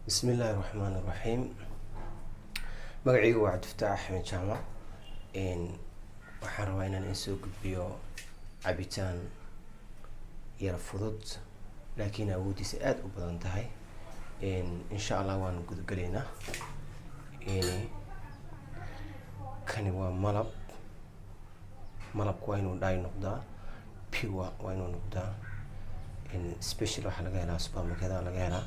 بسم الله الرحمن الرحيم. magacaygu waa Cabdifataax Axmed Jaamac. waxaan rabaa inaan soo gudbiyo cabitaan yar fudud laakiin awoodiisa aad u badan tahay. insha Allah waan gudgaleynaa. kani waa malabku waa inuu dhaay noqdaa, pure waa inuu noqdaa. special waxa laga helaa supermarket laga helaa.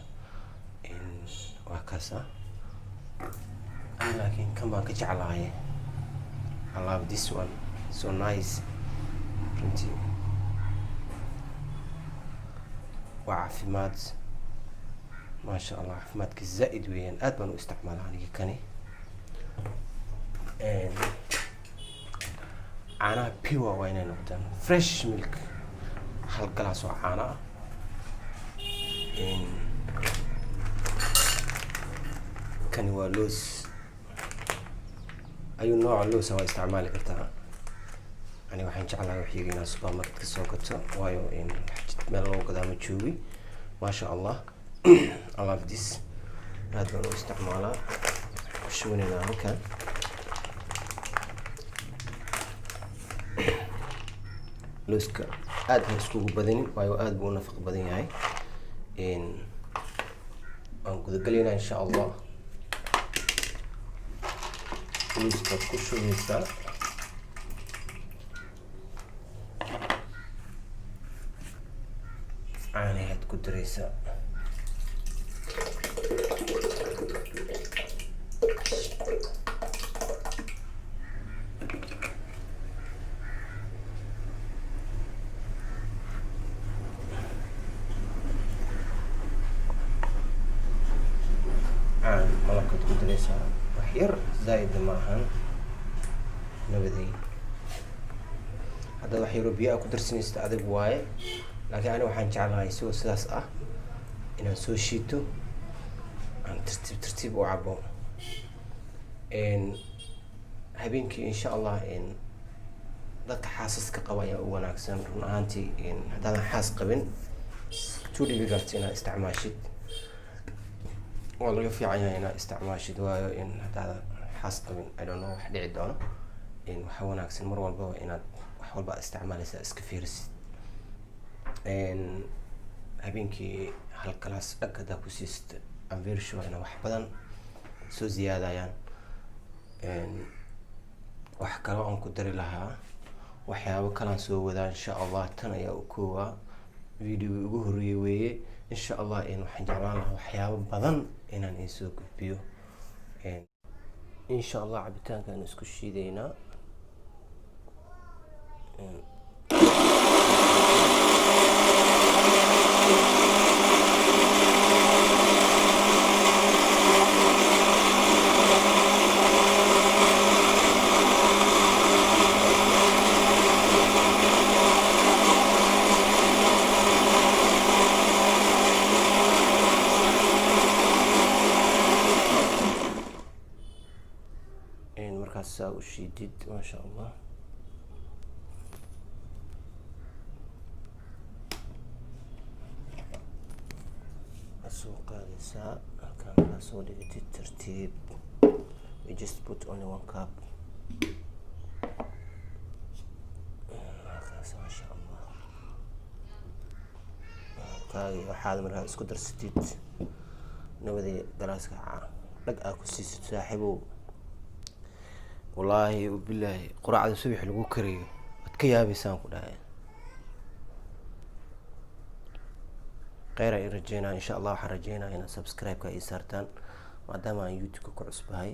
waa kaasa laakiin kan baan ka jeclahay. I love this one, so nice. runtii waa caafimaad, maasha Allah, caafimaadka zaaid weeyaan. aad baan u isticmaalaa aniga kani. caanaha pure waa inay noqdaan, fresh milk, hal galaas oo caano ah. kani waa loos, ayuu nooca loosa waa isticmaali kartaa. aniga waxaan jeclahay waxyiga inaan supermarket ka soo gato, waayo meel lagu gadaa ma joogi. maasha Allah. I love this. aad baan u isticmaalaa. shubanayna halkan. looska aad ha iskugu badanin, waayo aad buu u nafaqo badan yahay. waan gudagalaynaa insha Allah. looska ku shubaysaa. caanahaad ku daraysaa. malabkaad ku daraysaa wax yar, zaaid ma ahan. nabaday haddaad wax yaroo biyo ku darsanaysid adig waaye, laakiin aniga waxaan jeclahay isagoo sidaas ah inaan soo shiito, aan tartiib u cabo. habeenkii insha Allah dadka xaasaska qaba ayaa u wanaagsan run ahaantii. haddaadan xaas qabin, too difficult inaad isticmaashid. waa laga fiican yahay inaad isticmaashid, waayo haddaadan xaas qabin I don't know wax dhici doono. waxaa wanaagsan mar walbaba inaad wax walba isticmaalaysa iska fiirisid. habeenkii hal galaas dhag haddaa ku siista, I'm very sure inaa wax badan soo ziyaadayaan. wax kale aan ku dari lahaa, waxyaabo kalaan soo wadaa insha Allah. tan ayaa u koowaa video ugu horeeyay weeye. insha Allah waxaan jeclaan lahaa waxyaabo badan inaan soo gudbiyo. insha Allah cabitaankaan isku shiidaynaa. markaas saa u shiidid, maasha Allah. soo qaadaysaa halkaan markaa soo dhigatid tartiib. we just put only 1 cup. markaas maasha Allah kaagi waxaad markaa isku darsatid. nabadii galaaska dhag aa ku siisid saaxiibow. wallaahi bilaahi quraacda subax lagu kariyo waad ka yaabaysaan ku dhahay. khayr ay rajeynaa insha Allah. waxaan rajeynaa inaad subscribe-ka ii saartaan maadaama aan YouTube-ka ku cusbahay.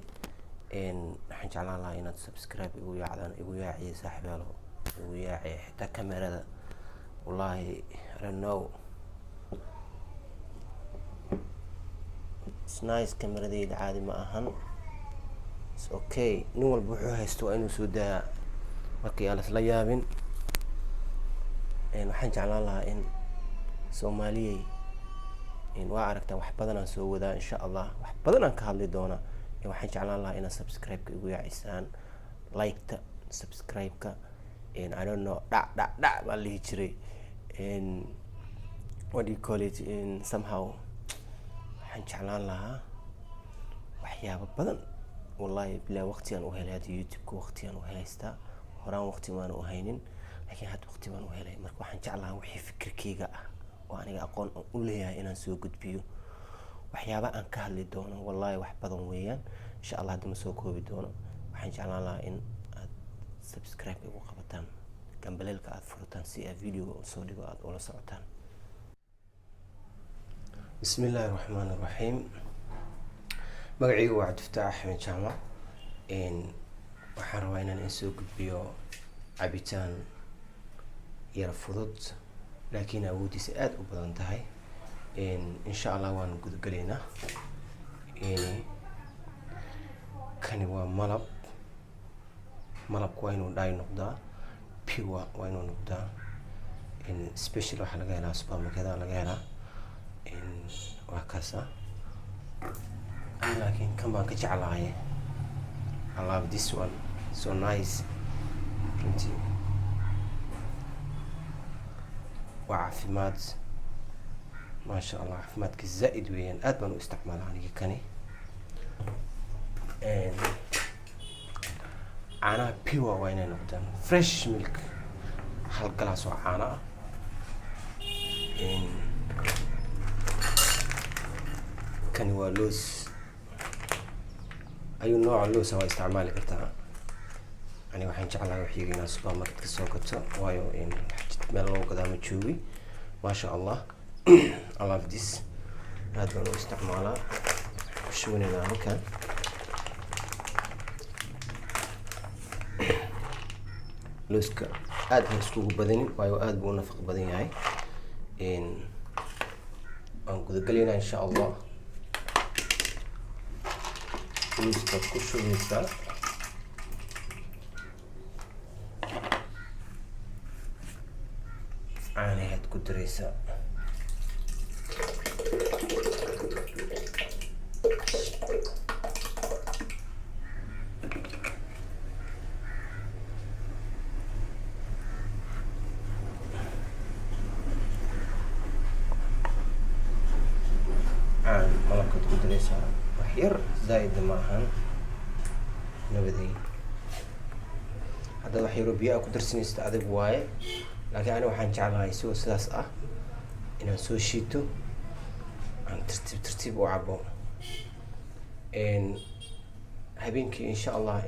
waxaan jeclaan lahaa inaad subscribe igu yaaciyo saaxiibayaal, igu yaaciyo xitaa kamerada. wallaahi I don't know, it's nice. kameradayda caadi ma ahan. it's okay. nin walba wuxuu haysto waa inuu soo daayaa markii aan isla yaabin. waxaan jeclaan lahaa in Soomaaliyay waa aragtaan wax badan aan soo wadaa insha Allah. wax badan aan ka hadli doonaa. waxaan jeclaan lahaa inaad subscribe-ka igu yaacisaan, like-ta, subscribe-ka. I don't know, dhac baa lihi jiray. what do you call it? somehow waxaan jeclaan lahaa waxyaabo badan wallahi bilaa waqtigan u helay hadda youtube-ka waqtigan u helaystaa horaan waqti maan u haynin laakiin hadda waqti baan u helay marka waxaan jeclahaa wixii fikirkeyga ah oo aniga aqoon u leeyahay inaan soo gudbiyo waxyaaba aan ka hadli doono wallahi wax badan weeyaan insha allah hadda ma soo koobi doono waxaan jeclaan lahaa in aad subscribe igu qabataan gambaleelka aad furataan si aad video soo dhigo aad ula socotaan. bismillaahi raxmaani raxiim. magacaygu waa cabdifataax axmed jaamac. waxaan rabaa inaan soo gudbiyo cabitaan yar fudud laakiin awoodiisa aad u badan tahay. insha allah waan gudagalaynaa. kani waa malabku waa inuu dhaay noqdaa, pure waa inuu noqdaa. special waxaa laga helaa supermarketada laga helaa. waa kaasa laakiin kan baan ka jeclahay. I love this one, so nice. runtii waa caafimaad maasha allah, caafimaadka zaa-id weeyaan, aad baan u isticmaalaa aniga kani. caanaha pure waa inay noqdaan fresh milk, hal galaas oo caano ah. kani waa loos, ayuu nooca loosa waa isticmaali kartaa. aniga waxaan jeclahay waxyiga inaan supermarket ka soo gato, waayo meel loo gadaa ma joogi. maasha allah. I love this, aad baan u isticmaalaa. ku shubanayna halkan looska aad ha iskugu badanin waayo aad buu u nafaq badan yahay. waan gudagalaynaa insha allah. looska ku shubaysaa caanahaad ku daraysaa. malabkaad ku daraysaa wax yar, zaa-ida maahan. nabaday haddaad wax yaroo biyo ku darsanaysid adig waaye, laakiin aniga waxaan jeclahay sigoo sidaas ah inaan soo shiito, aan tartiib tartiib u cabo. habeenkii insha allah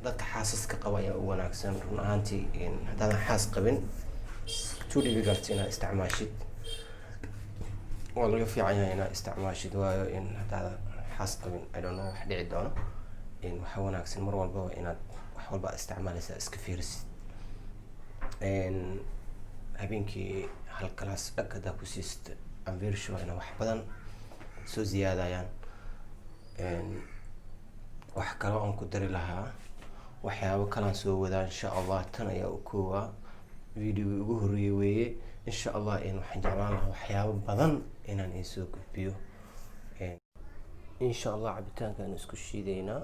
dadka xaasaska qaba ayaa u wanaagsan run ahaantii. haddaadan xaas qabin too difficult inaad isticmaashid, waa laga fiican yahay inaad isticmaashid, waayo haddaadan xaas qabin I don't know wax dhici doono. waxaa wanaagsan mar walbaba inaad wax walba aad isticmaalaysaa iska fiirisid. habeenkii hal galaas dhag haddaa ku siista I'm very sure ina wax badan soo ziyaadayaan. wax kale aan ku dari lahaa, waxyaabo kalaan soo wadaa insha allah. tan ayaa u koowaa video ugu horeeyay weeye. insha allah waxaan jeclaan lahaa waxyaabo badan inaan soo gudbiyo. insha allah cabitaankaan isku shiidaynaa.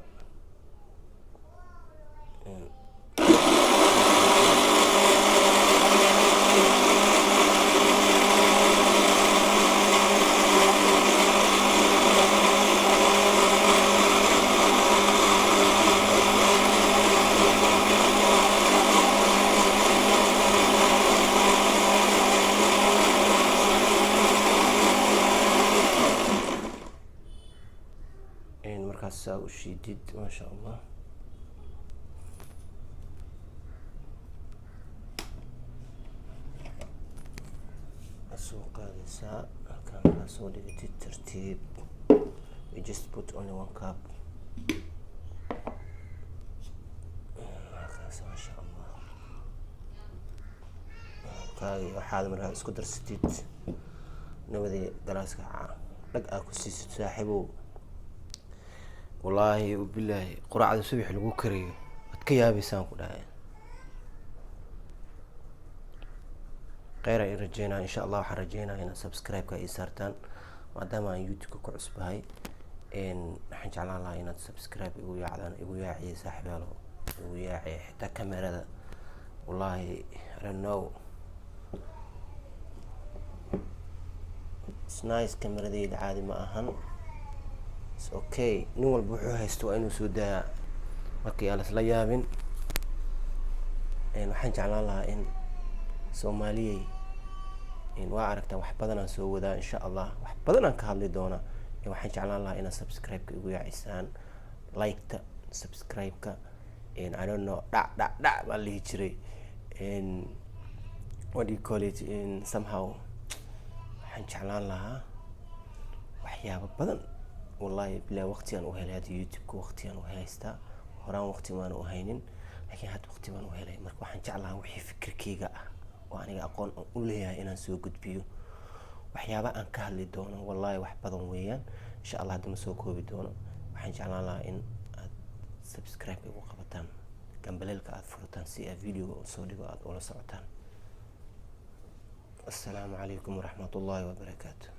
markaas saa u shiidid maasha allah. soo qaadaysaa halkaan markaa soo dhigatid tartiib. we just put only 1 cup. markaas maasha allah halkaagi waxaad markaa isku darsatid nabadii galaaska dhag aa ku siisid saaxiibow. wallaahi bilaahi quraacda subax lagu kariyo waad ka yaabaysaan ku dhahay. kheyr ay rajeynaa insha allah. waxaan rajeynaa inaad subscribe-ka ii saartaan maadaama aan youtube-ka ku cusbahay. waxaan jeclaan lahaa inaad subscribe igu yaacdaan, igu yaaciye saaxiibaalo, igu yaaciye xitaa kamerada. wallaahi I don't know nice kameradeyda caadi ma ahan. Okay, nin walba wuxuu haysto waa inuu soo daayaa markii aan isla yaabin. Waxaan jeclaan lahaa in Soomaaliyay waa aragtaa wax badan aan soo wadaa insha Allah, wax badan aan ka hadli doonaa. Waxaan jeclaan lahaa inaad subscribe-ka igu yaacisaan, like-ta, subscribe-ka, I don't know, dhac baa lihi jiray, what do you call it, somehow waxaan jeclaan lahaa waxyaabo badan. Wallahi bilaa waqti aan u helay hadda YouTube-ka, waqti aan u haystaa. Horaan waqti maan u haynin, laakiin hadda waqti baan u helay. Marka waxaan jeclahaa wixii fikirkeyga ah oo aniga aqoon u leeyahay inaan soo gudbiyo. waxyaaba aan ka hadli doono wallahi wax badan weeyaan. insha Allah hadda ma soo koobi doono. waxaan jeclaan lahaa in aad subscribe igu qabataan, gambaleelka aad furtaan si aad video soo dhigo aad ula socotaan. Assalaamu calaykum waraxmatullaahi wabarakaatuh.